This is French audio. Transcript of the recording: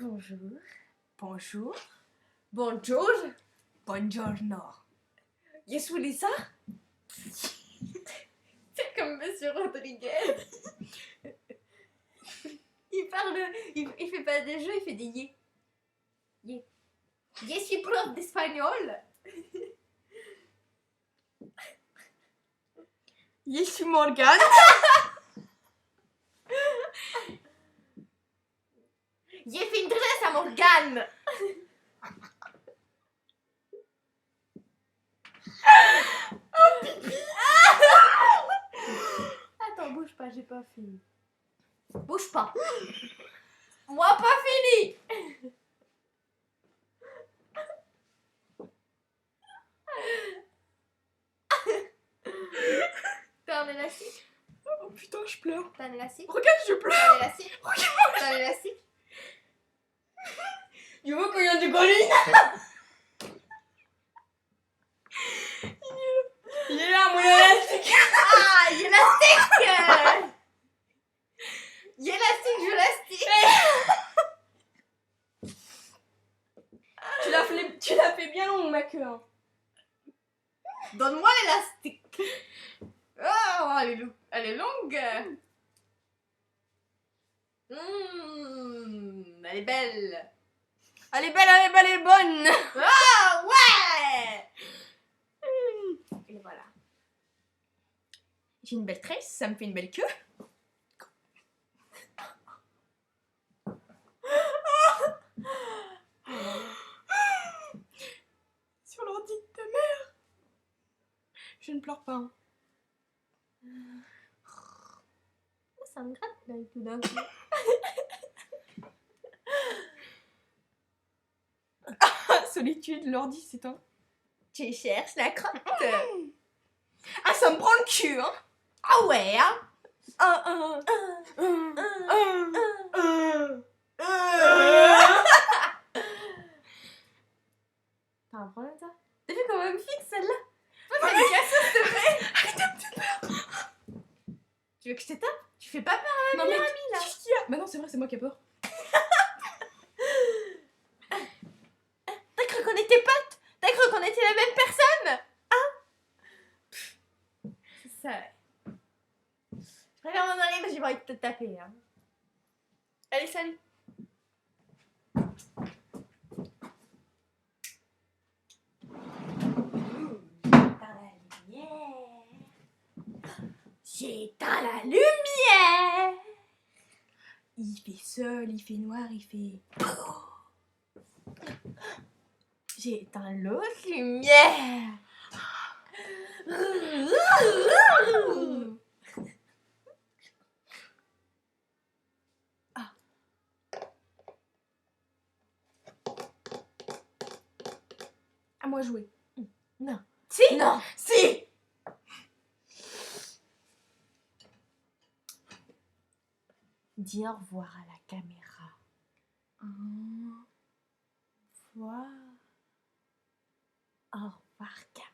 Bonjour. Bonjour. Bonjour. Buongiorno. Je suis Lisa. C'est comme Monsieur Rodriguez. Il parle, il fait pas des jeux, il fait des yé. Yé. Je suis prof d'espagnol. Je suis Morgane. J'ai fait une dresse à Morgane. Attends, bouge pas, j'ai pas fini. Bouge pas. Moi pas fini. T'as un élastique? Oh putain, je pleure. T'as un élastique? Regarde, je pleure. T'as un élastique? T'as un élastique? Tu vois quand il y a du colline. Il est là, mon élastique. Ah, élastique! Élastique, je l'élastique. Tu l'as fait bien long, ma queue. Hein. Donne-moi l'élastique. Oh, elle est longue. Elle est belle. Elle est belle, elle est bonne. Ah, ouais. Et voilà. J'ai une belle tresse, ça me fait une belle queue. Sur l'ordi de ta mère. Je ne pleure pas. Hein. Ça me gratte là tout d'un coup. Solitude, l'ordi s'éteint. Tu cherches la crotte. Ah, ça me prend le cul, hein. Ah ouais, hein. T'as un problème, toi? T'as vu comment elle me fixe, celle-là? Toi, t'as une casseuse, s'il te plaît. Arrête de me faire peur. Tu veux que je te tape? Tu fais pas peur à ma Non, mais meilleure amie, là. qu'est-ce qu'il y a? Bah non, c'est vrai, c'est moi qui ai peur. T'as cru qu'on était potes? T'as cru qu'on était la même personne? Hein? C'est ça. Je préfère m'en aller, mais j'ai pas envie de te taper. Hein. Allez, salut. J'éteins la lumière. Il fait seul, il fait noir, il fait... J'éteins l'autre lumière. À moi jouer. Non. Si. Non. Si. Dis au revoir à la caméra. Au revoir. Au revoir, caméra.